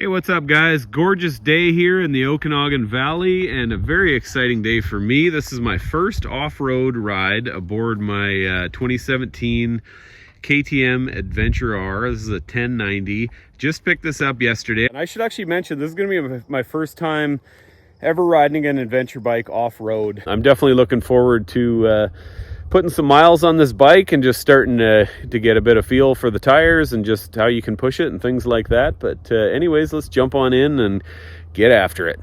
Hey, what's up guys? Gorgeous day here in the Okanagan Valley and a very exciting day for me. This is my first off-road ride aboard my 2017 KTM Adventure R. This is a 1090. Just picked this up yesterday. And I should actually mention, this is going to be my first time ever riding an adventure bike off-road. I'm definitely looking forward to putting some miles on this bike and just starting to get a bit of feel for the tires and just how you can push it and things like that. But anyways, let's jump on in and get after it.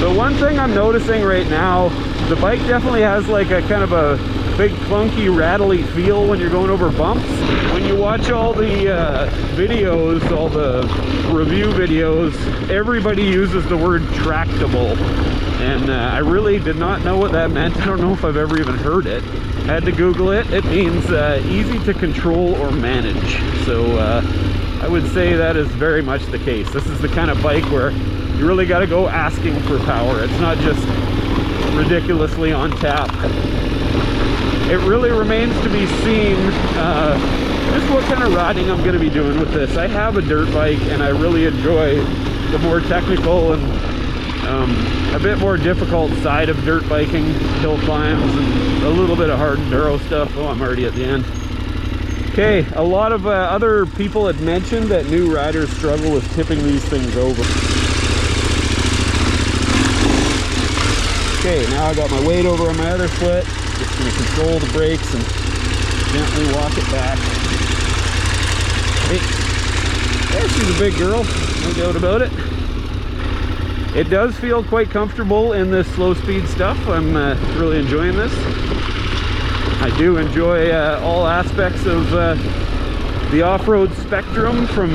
So one thing I'm noticing right now, the bike definitely has like a kind of a big clunky rattly feel when you're going over bumps. When you watch all the videos, all the review videos, everybody uses the word tractable. And I really did not know what that meant. I don't know if I've ever even heard it. Had to Google it. It means easy to control or manage. So I would say that is very much the case. This is the kind of bike where you really got to go asking for power. It's not just ridiculously on tap. It really remains to be seen just what kind of riding I'm going to be doing with this. I have a dirt bike and I really enjoy the more technical and a bit more difficult side of dirt biking, hill climbs and a little bit of hard enduro stuff. Oh, I'm already at the end. Okay, a lot of other people had mentioned that new riders struggle with tipping these things over. Okay, now I got my weight over on my other foot. Just going to control the brakes and gently walk it back. Hey, yeah, she's a big girl, no doubt about it. It does feel quite comfortable in this slow speed stuff. I'm really enjoying this. I do enjoy all aspects of the off-road spectrum, from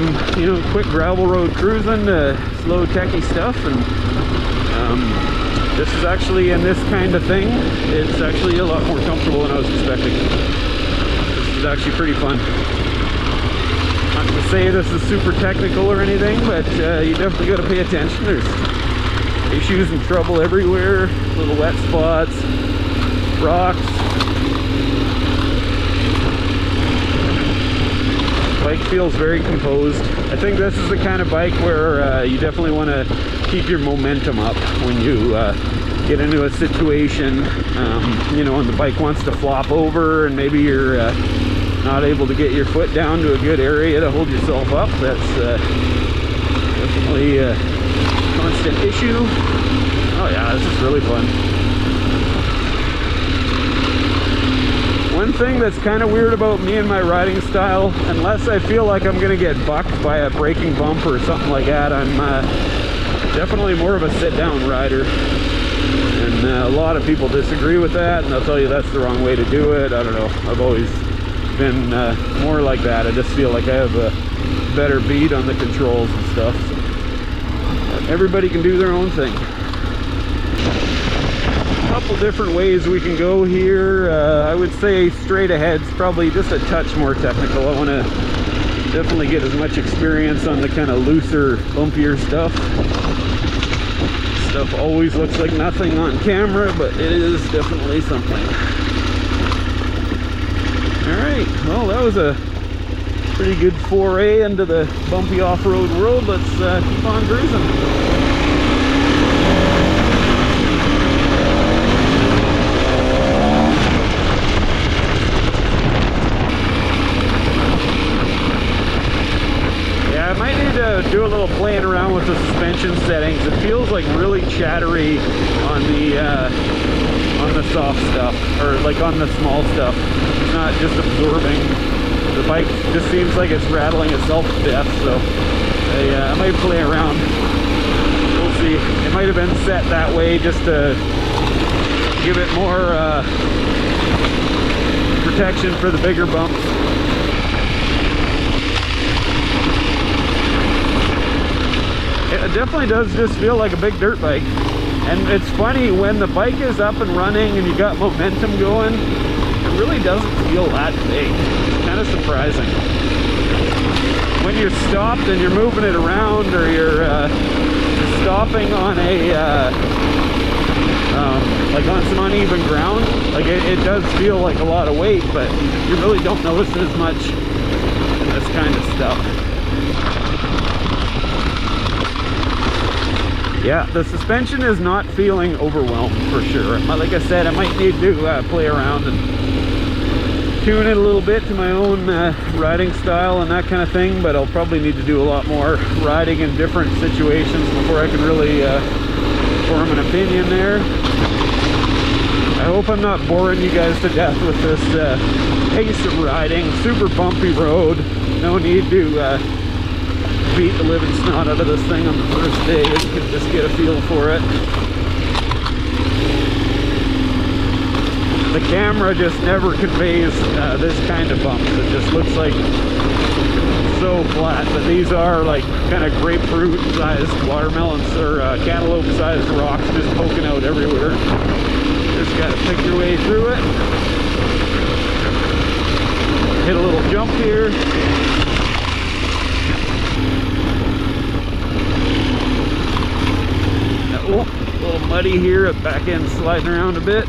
quick gravel road cruising to slow techie stuff. And this is actually, in this kind of thing, it's actually a lot more comfortable than I was expecting. This is actually pretty fun. Not to say this is super technical or anything, but you definitely got to pay attention. There's issues and trouble everywhere, little wet spots, rocks. Bike feels very composed. I think this is the kind of bike where you definitely want to keep your momentum up when you get into a situation, and the bike wants to flop over and maybe you're not able to get your foot down to a good area to hold yourself up. That's definitely a constant issue. Oh yeah, this is really fun. One thing that's kind of weird about me and my riding style, unless I feel like I'm gonna get bucked by a braking bump or something like that, I'm definitely more of a sit-down rider. And a lot of people disagree with that, and they'll tell you that's the wrong way to do it. I don't know. I've always been more like that. I just feel like I have a better beat on the controls and stuff. So everybody can do their own thing. A couple different ways we can go here. I would say straight ahead's probably just a touch more technical. I want to definitely get as much experience on the kind of looser, bumpier stuff. Stuff always looks like nothing on camera, but it is definitely something. Alright, well that was a pretty good foray into the bumpy off-road world. Let's keep on cruising. I might need to do a little playing around with the suspension settings. It feels like really chattery on the soft stuff, or like on the small stuff. It's not just absorbing. The bike just seems like it's rattling itself to death, so I might play around. We'll see. It might have been set that way just to give it more protection for the bigger bumps. It definitely does just feel like a big dirt bike. And it's funny, when the bike is up and running and you got momentum going, it really doesn't feel that big. It's kind of surprising. When you're stopped and you're moving it around, or you're stopping on a like on some uneven ground, like it does feel like a lot of weight, but you really don't notice it as much in this kind of stuff. Yeah, the suspension is not feeling overwhelmed for sure. Like I said, I might need to play around and tune it a little bit to my own riding style and that kind of thing, but I'll probably need to do a lot more riding in different situations before I can really form an opinion there. I hope I'm not boring you guys to death with this pace of riding. Super bumpy road. No need to beat the living snot out of this thing on the first day. You can just get a feel for it. The camera just never conveys this kind of bumps. It just looks like so flat, but these are like kind of grapefruit sized watermelons or cantaloupe sized rocks just poking out everywhere. Just gotta pick your way through it. Hit a little jump here. Oh, a little muddy here, back end sliding around a bit.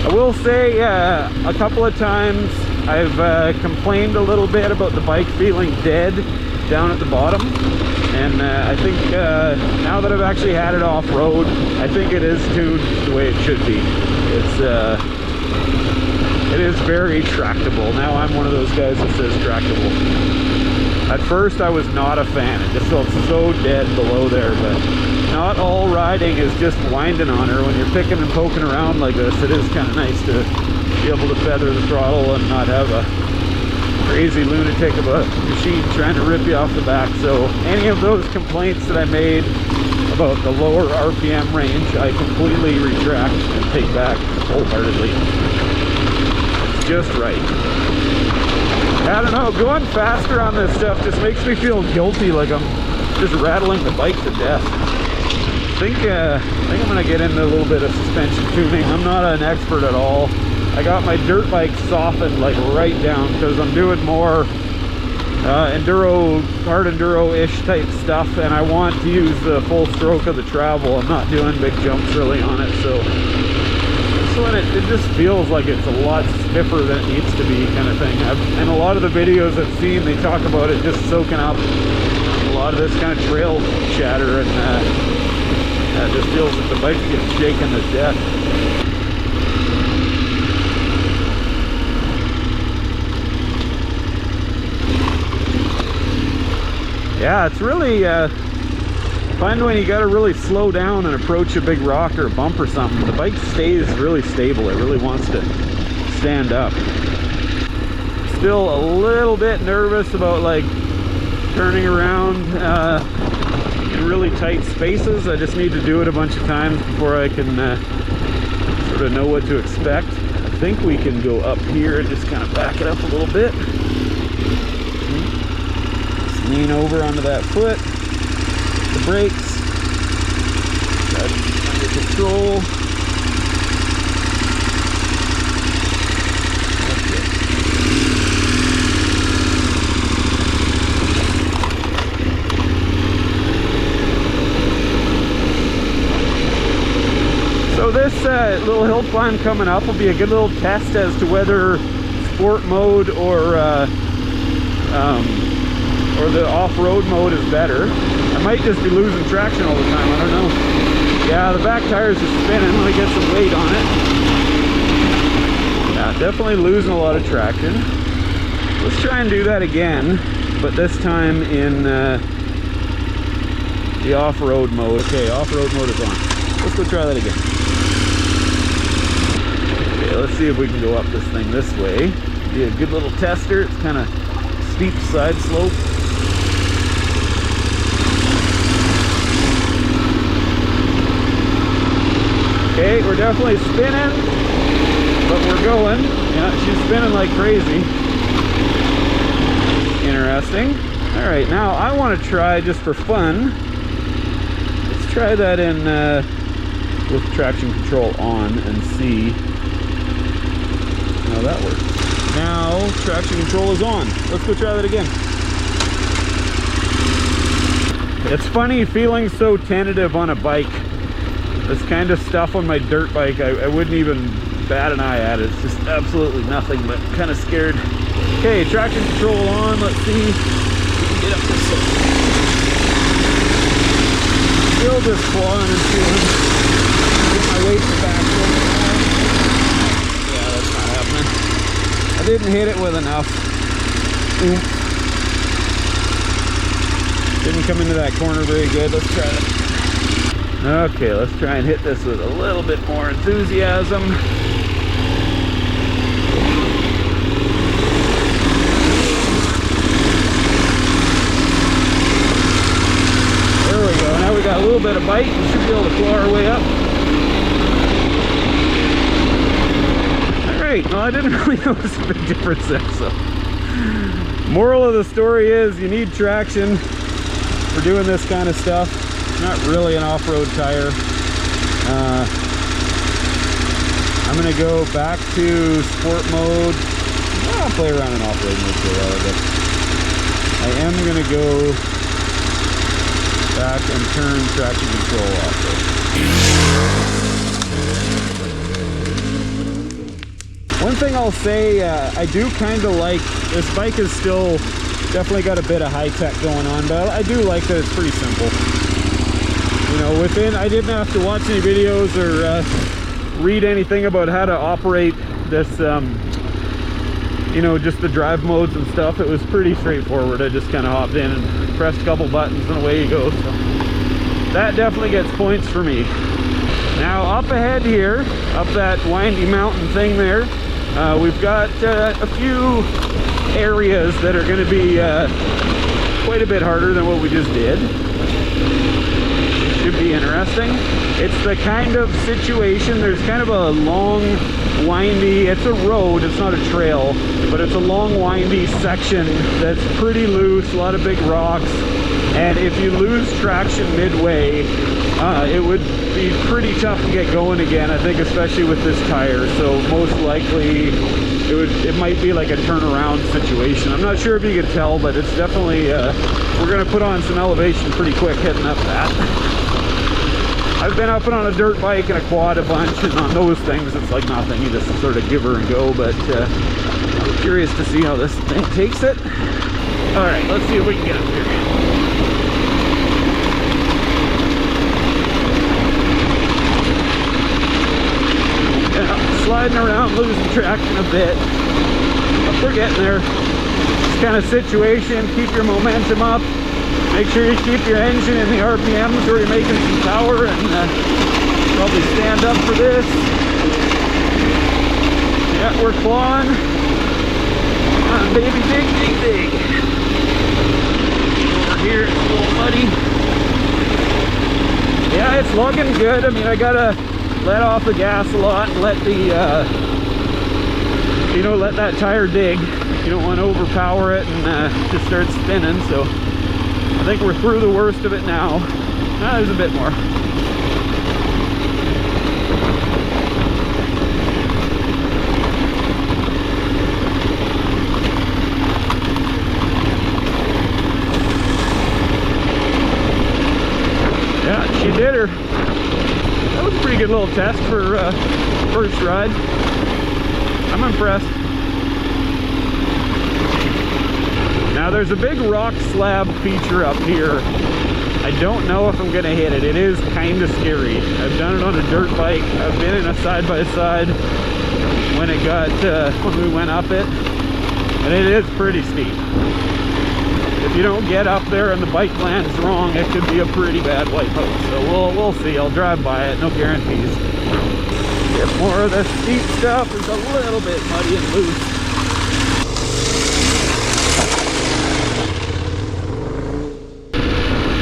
I will say a couple of times I've complained a little bit about the bike feeling dead down at the bottom, and I think now that I've actually had it off-road, I think it is tuned the way it should be. It is very tractable. Now I'm one of those guys that says tractable. At first I was not a fan. It just felt so dead below there, but not all riding is just winding on her. When you're picking and poking around like this, it is kind of nice to be able to feather the throttle and not have a crazy lunatic of a machine trying to rip you off the back. So any of those complaints that I made about the lower RPM range, I completely retract and take back wholeheartedly. It's just right. I don't know, going faster on this stuff just makes me feel guilty, like I'm just rattling the bike to death. I think I'm gonna get into a little bit of suspension tuning. I'm not an expert at all. I got my dirt bike softened like right down because I'm doing more enduro, hard enduro-ish type stuff, and I want to use the full stroke of the travel. I'm not doing big jumps really on it, so this one it just feels like it's a lot stiffer than it needs to be, kind of thing. In a lot of the videos I've seen, they talk about it just soaking up a lot of this kind of trail chatter, and it just feels like the bike's getting shaken to death. Yeah, it's really find when you got to really slow down and approach a big rock or a bump or something, the bike stays really stable. It really wants to stand up. Still a little bit nervous about like turning around in really tight spaces. I just need to do it a bunch of times before I can sort of know what to expect. I think we can go up here and just kind of back it up a little bit. Just lean over onto that foot. The brakes. Got it under control. So this little hill climb coming up will be a good little test as to whether sport mode or the off-road mode is better. I might just be losing traction all the time, I don't know. Yeah, the back tires are spinning. Let me get some weight on it. Yeah, definitely losing a lot of traction. Let's try and do that again, but this time in the off-road mode. Okay, off-road mode is on. Let's go try that again. Okay, let's see if we can go up this thing this way. Be a good little tester. It's kind of steep side slope. Okay, we're definitely spinning, but we're going. Yeah, she's spinning like crazy. Interesting. All right, now I want to try, just for fun, let's try that in with traction control on and see how that works. Now traction control is on. Let's go try that again. It's funny feeling so tentative on a bike. This kind of stuff on my dirt bike, I wouldn't even bat an eye at it. It's just absolutely nothing, but kind of scared. Okay, traction control on. Let's see if we can get up this side. still just clawing and feeling. Get my weight back. Yeah, that's not happening. I didn't hit it with enough. Oops. Didn't come into that corner very good. Let's try it. Okay, let's try and hit this with a little bit more enthusiasm. There we go. Now we got a little bit of bite. We should be able to claw our way up. Alright, well I didn't really notice a big difference there, so. Moral of the story is you need traction for doing this kind of stuff. It's not really an off-road tire. I'm gonna go back to sport mode. Well, I'll play around in off-road mode for a while, but I am gonna go back and turn traction control off. One thing I'll say, I do kind of like, this bike is still definitely got a bit of high tech going on, but I do like that it's pretty simple. You know, I didn't have to watch any videos or read anything about how to operate this, you know, just the drive modes and stuff. It was pretty straightforward. I just kind of hopped in and pressed a couple buttons and away you go. So that definitely gets points for me. Now up ahead here, up that windy mountain thing there, we've got a few areas that are going to be quite a bit harder than what we just did. Should be interesting. It's the kind of situation, there's kind of a long, windy, it's a road, it's not a trail, but it's a long, windy section that's pretty loose, a lot of big rocks, and if you lose traction midway, it would be pretty tough to get going again, I think, especially with this tire. So most likely it might be like a turnaround situation. I'm not sure if you can tell, but it's definitely we're gonna put on some elevation pretty quick hitting up that. I've been up and on a dirt bike and a quad a bunch, and on those things it's like nothing, you just sort of give her and go, but I'm curious to see how this thing takes it. All right, let's see if we can get up here. Sliding around, losing traction a bit, but we're getting there. This kind of situation, keep your momentum up, make sure you keep your engine in the RPMs where you're making some power, and probably stand up for this. Yeah, we're clawing. Come on, baby, dig, dig, dig. Over here, it's a little muddy. Yeah, it's lugging good. I mean, I gotta let off the gas a lot and let the you know, let that tire dig. You don't want to overpower it and just start spinning. So I think we're through the worst of it now. There's a bit more. Yeah, she did her. That was a pretty good little test for first ride. I'm impressed. Now there's a big rock slab feature up here. I don't know if I'm gonna hit it. It is kind of scary. I've done it on a dirt bike. I've been in a side-by-side when it got when we went up it, and it is pretty steep. If you don't get up there and the bike lands wrong, it could be a pretty bad wipeout. So we'll see. I'll drive by it. No guarantees. Get more of the steep stuff. It's a little bit muddy and loose.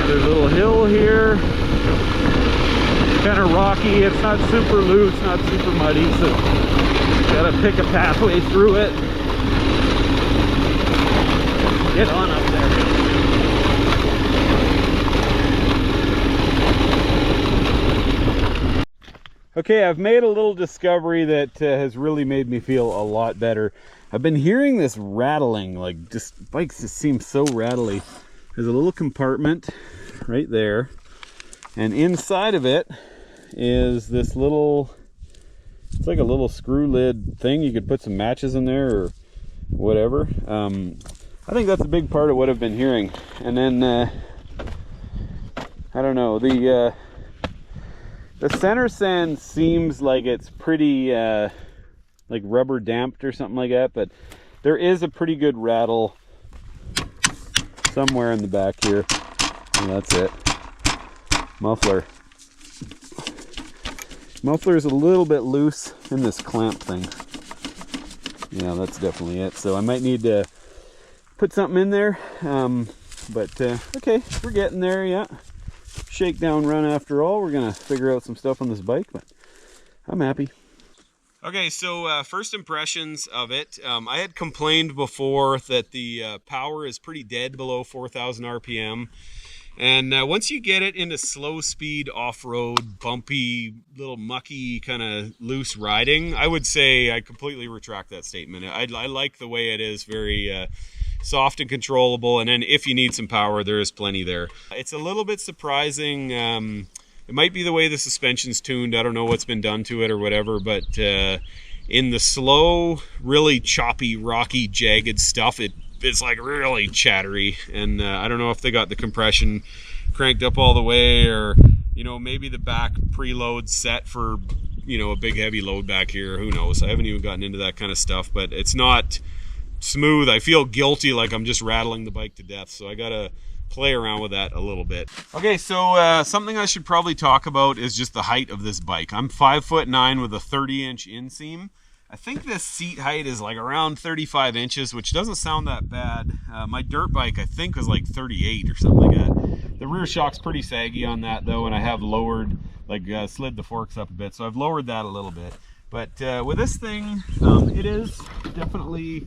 There's a little hill here. It's kind of rocky. It's not super loose, not super muddy. So gotta pick a pathway through it. Get on up there. Okay, I've made a little discovery that has really made me feel a lot better. I've been hearing this rattling, like just bikes just seem so rattly. There's a little compartment right there, and inside of it is this little, it's like a little screw lid thing. You could put some matches in there or whatever. I think that's a big part of what I've been hearing. And then I don't know, the center sand seems like it's pretty like rubber damped or something like that, but there is a pretty good rattle somewhere in the back here. And that's it. Muffler is a little bit loose in this clamp thing. Yeah, that's definitely it. So I might need to put something in there. But okay, we're getting there. Yeah, shakedown run after all. We're gonna figure out some stuff on this bike, but I'm happy. Okay, so first impressions of it. I had complained before that the power is pretty dead below 4,000 RPM. And once you get it into slow speed, off-road, bumpy, little mucky, kind of loose riding, I would say I completely retract that statement. I like the way it is, very soft and controllable. And then if you need some power, there is plenty there. It's a little bit surprising. It might be the way the suspension's tuned. I don't know what's been done to it or whatever, but in the slow, really choppy, rocky, jagged stuff, it's like really chattery. And I don't know if they got the compression cranked up all the way, or, you know, maybe the back preload set for, you know, a big heavy load back here. Who knows? I haven't even gotten into that kind of stuff, but it's not smooth. I feel guilty, like I'm just rattling the bike to death. So I gotta play around with that a little bit. Okay, so something I should probably talk about is just the height of this bike. I'm 5'9" with a 30-inch inseam. I think this seat height is like around 35 inches, which doesn't sound that bad. My dirt bike, I think, was like 38 or something like that. The rear shock's pretty saggy on that though, and I have lowered, like slid the forks up a bit, so I've lowered that a little bit. But with this thing, it is definitely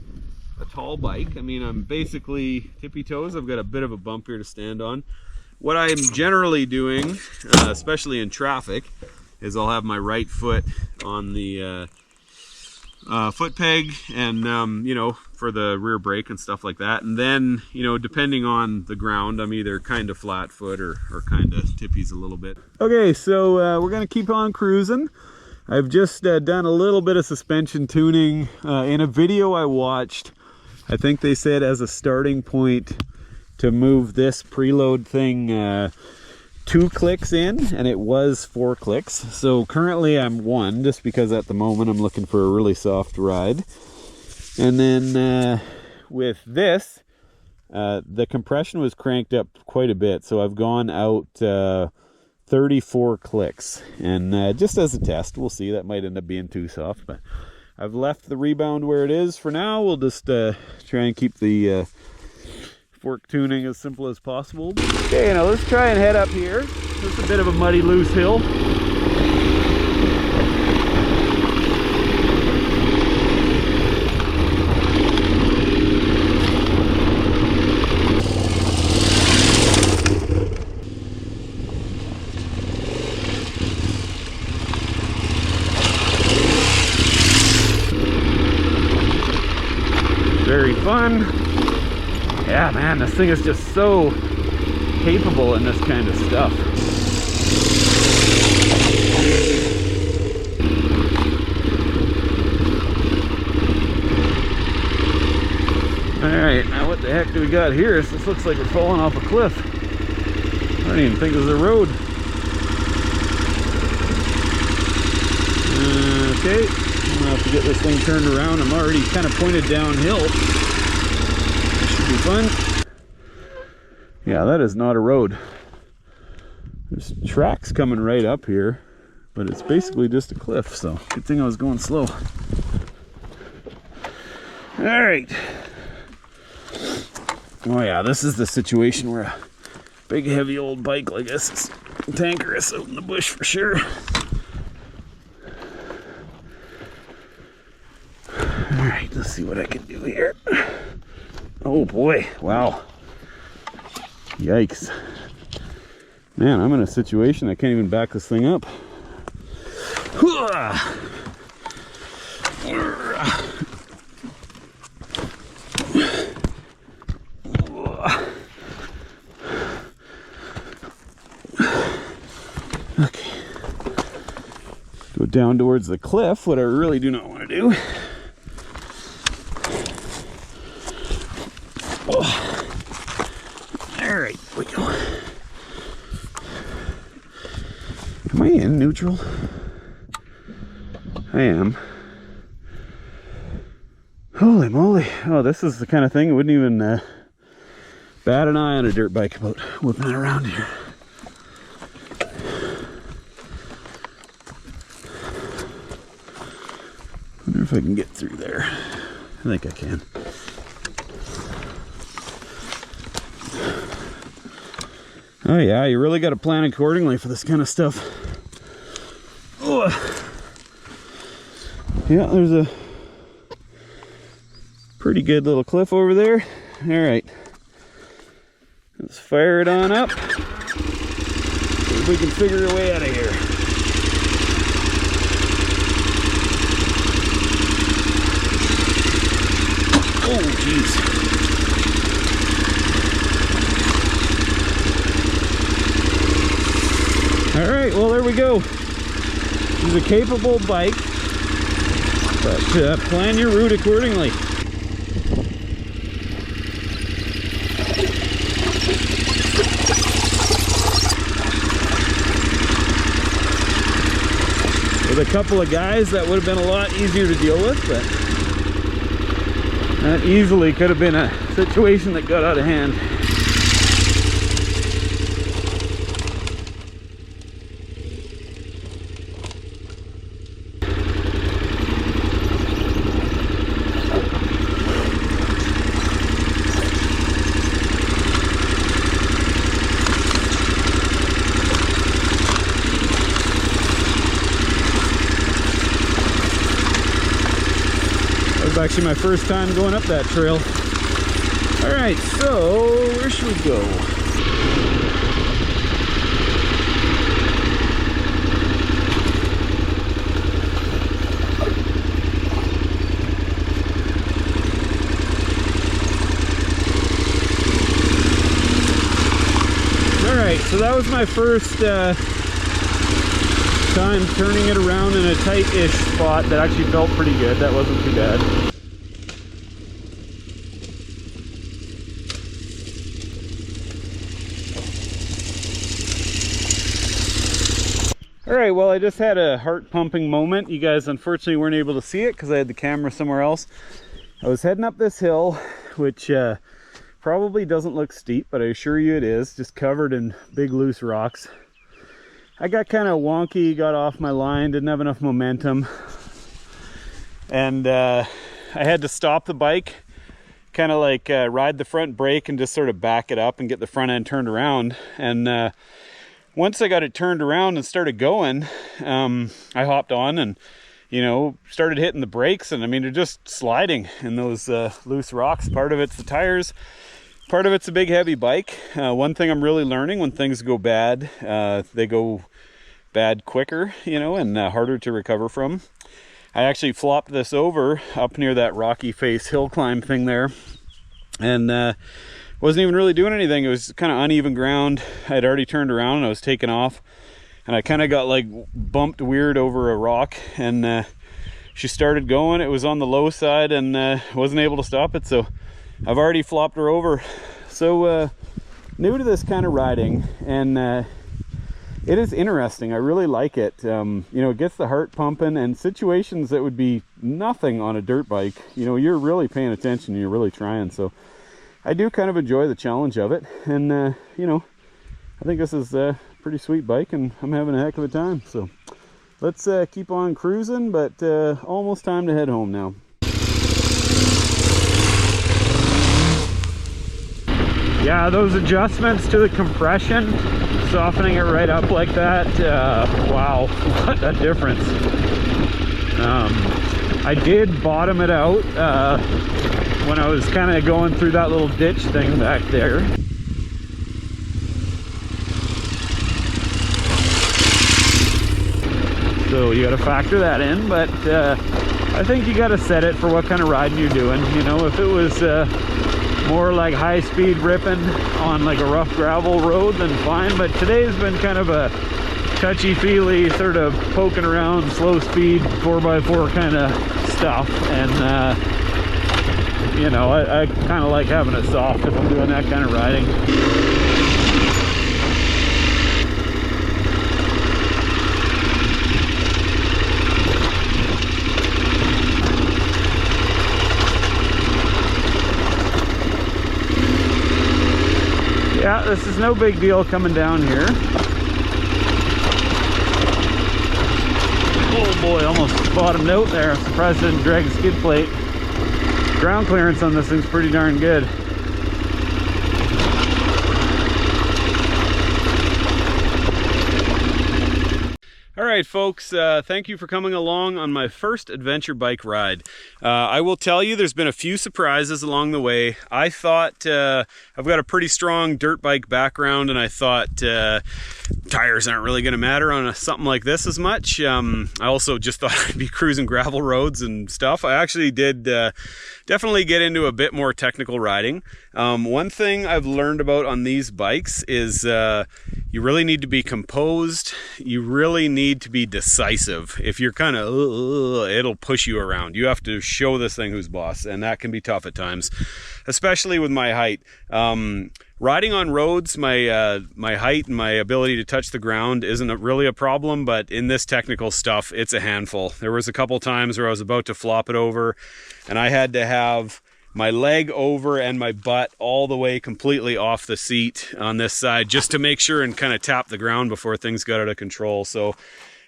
a tall bike. I mean, I'm basically tippy toes. I've got a bit of a bump here to stand on. What I'm generally doing, especially in traffic, is I'll have my right foot on the foot peg, and you know, for the rear brake and stuff like that. And then, you know, depending on the ground, I'm either kind of flat foot or kind of tippies a little bit. Okay, so we're gonna keep on cruising. I've just done a little bit of suspension tuning in a video I watched. I think they said as a starting point to move this preload thing 2 clicks in, and it was 4 clicks. So currently I'm 1, just because at the moment I'm looking for a really soft ride. And then with this, the compression was cranked up quite a bit, so I've gone out 34 clicks. And just as a test, we'll see, that might end up being too soft, but I've left the rebound where it is for now. We'll just try and keep the fork tuning as simple as possible. Okay, now let's try and head up here. It's a bit of a muddy, loose hill. Very fun. Yeah, man, this thing is just so capable in this kind of stuff. Alright, now what the heck do we got here? This looks like we're falling off a cliff. I don't even think this is a road. Okay, I'm gonna have to get this thing turned around. I'm already kind of pointed downhill. This should be fun. Yeah, that is not a road. There's tracks coming right up here, but it's basically just a cliff, so good thing I was going slow. Alright. Oh yeah, this is the situation where a big heavy old bike like this is tankerous out in the bush for sure. Alright, let's see what I can do here. Oh boy, wow. Yikes. Man, I'm in a situation I can't even back this thing up. Okay. Go down towards the cliff, what I really do not want to do. Alright, here we go. we in neutral? I am. Holy moly. Oh, this is the kind of thing I wouldn't even bat an eye on a dirt bike about whipping it around here. Wonder if I can get through there. I think I can. Oh yeah, you really got to plan accordingly for this kind of stuff. Oh. Yeah, there's a pretty good little cliff over there. All right, let's fire it on up. See if we can figure a way out of here. Oh, jeez. All right, well, there we go. This is a capable bike, but plan your route accordingly. With a couple of guys, that would have been a lot easier to deal with, but that easily could have been a situation that got out of hand. Actually my first time going up that trail. All right, so where should we go? All right, so that was my first time turning it around in a tight-ish spot that actually felt pretty good. That wasn't too bad. Alright, well, I just had a heart-pumping moment. You guys unfortunately weren't able to see it because I had the camera somewhere else. I was heading up this hill, which probably doesn't look steep, but I assure you it is, just covered in big loose rocks. I got kind of wonky, got off my line, didn't have enough momentum, and I had to stop the bike, kind of like ride the front brake and just sort of back it up and get the front end turned around. And once I got it turned around and started going, I hopped on and, you know, started hitting the brakes, and I mean, they're just sliding in those loose rocks. Part of it's the tires, part of it's a big heavy bike. One thing I'm really learning, when things go bad, they go bad quicker, you know, and harder to recover from. I actually flopped this over up near that rocky face hill climb thing there, and wasn't even really doing anything. It was kind of uneven ground. I had already turned around and I was taking off, and I kind of got like bumped weird over a rock, and she started going. It was on the low side, and wasn't able to stop it, so I've already flopped her over. So new to this kind of riding, and it is interesting. I really like it. You know, it gets the heart pumping, and situations that would be nothing on a dirt bike, you know, you're really paying attention, you're really trying. So I do kind of enjoy the challenge of it, and you know, I think this is a pretty sweet bike, and I'm having a heck of a time. So let's keep on cruising, but almost time to head home now. Yeah, those adjustments to the compression, softening it right up like that, wow, what a difference. I did bottom it out when I was kind of going through that little ditch thing back there. So you got to factor that in, but I think you got to set it for what kind of riding you're doing. You know, if it was more like high-speed ripping on like a rough gravel road, then fine. But today's been kind of a touchy-feely, sort of poking around, slow speed 4x4 kind of stuff, and you know, I kind of like having it soft if I'm doing that kind of riding. Yeah, this is no big deal coming down here. Oh boy, almost bottomed out there. I'm surprised I didn't drag the skid plate. Ground clearance on this thing's pretty darn good. All right, folks, thank you for coming along on my first adventure bike ride. I will tell you there's been a few surprises along the way. I thought I've got a pretty strong dirt bike background, and I thought tires aren't really going to matter on something like this as much. I also just thought I'd be cruising gravel roads and stuff. I actually did definitely get into a bit more technical riding. One thing I've learned about on these bikes is you really need to be composed. You really need to be decisive. If you're kind of, it'll push you around. You have to show this thing who's boss, and that can be tough at times, especially with my height. Riding on roads, my height and my ability to touch the ground isn't really a problem, but in this technical stuff, it's a handful. There was a couple times where I was about to flop it over, and I had to have my leg over and my butt all the way completely off the seat on this side just to make sure and kind of tap the ground before things got out of control. So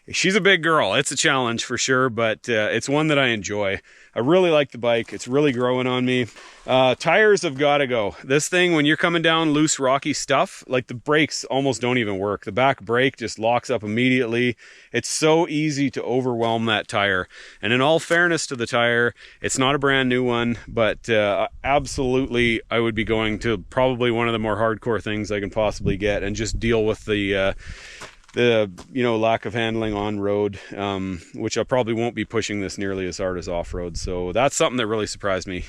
she's a big girl. It's a challenge for sure, but it's one that I enjoy. I really like the bike. It's really growing on me. Tires have got to go. This thing, when you're coming down loose, rocky stuff, like the brakes almost don't even work. The back brake just locks up immediately. It's so easy to overwhelm that tire. And in all fairness to the tire, it's not a brand new one, but absolutely I would be going to probably one of the more hardcore things I can possibly get and just deal with the lack of handling on road, which I probably won't be pushing this nearly as hard as off-road. So that's something that really surprised me.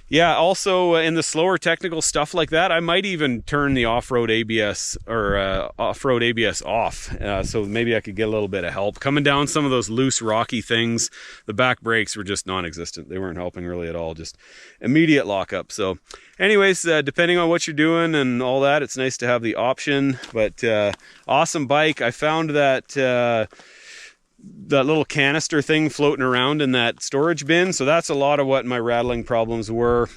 Yeah, also in the slower technical stuff like that, I might even turn the off-road ABS or off-road ABS off. So maybe I could get a little bit of help. Coming down some of those loose, rocky things, the back brakes were just non-existent. They weren't helping really at all, just immediate lockup. So anyways, depending on what you're doing and all that, it's nice to have the option. But awesome bike. I found that that little canister thing floating around in that storage bin. So that's a lot of what my rattling problems were.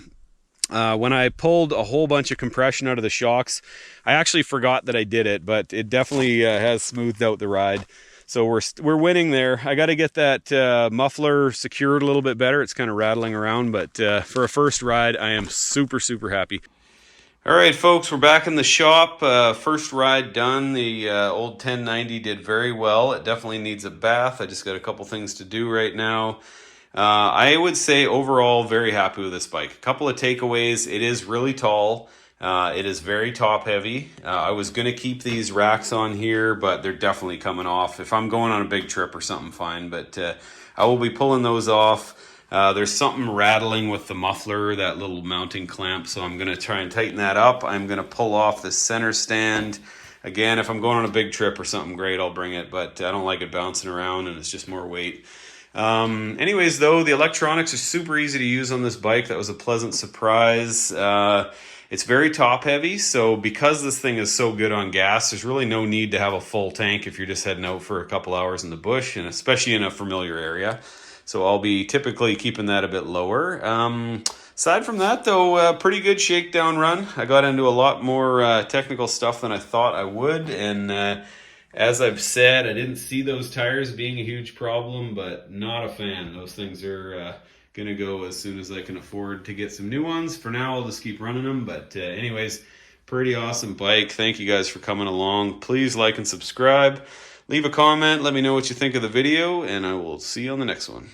When I pulled a whole bunch of compression out of the shocks, I actually forgot that I did it, but it definitely has smoothed out the ride. So we're winning there. I got to get that muffler secured a little bit better. It's kind of rattling around, but for a first ride, I am super, super happy. All right, folks, we're back in the shop. First ride done. The old 1090 did very well. It definitely needs a bath. I just got a couple things to do right now. I would say overall very happy with this bike. A couple of takeaways. It is really tall. It is very top heavy. I was going to keep these racks on here, but they're definitely coming off. If I'm going on a big trip or something, fine. But I will be pulling those off. There's something rattling with the muffler, that little mounting clamp, so I'm going to try and tighten that up. I'm going to pull off the center stand. Again, if I'm going on a big trip or something, great, I'll bring it, but I don't like it bouncing around and it's just more weight. Anyways, though, the electronics are super easy to use on this bike. That was a pleasant surprise. It's very top heavy, so because this thing is so good on gas, there's really no need to have a full tank if you're just heading out for a couple hours in the bush, and especially in a familiar area. So I'll be typically keeping that a bit lower. Aside from that, though, pretty good shakedown run. I got into a lot more technical stuff than I thought I would. And as I've said, I didn't see those tires being a huge problem, but not a fan. Those things are going to go as soon as I can afford to get some new ones. For now, I'll just keep running them. But anyways, pretty awesome bike. Thank you guys for coming along. Please like and subscribe. Leave a comment, let me know what you think of the video, and I will see you on the next one.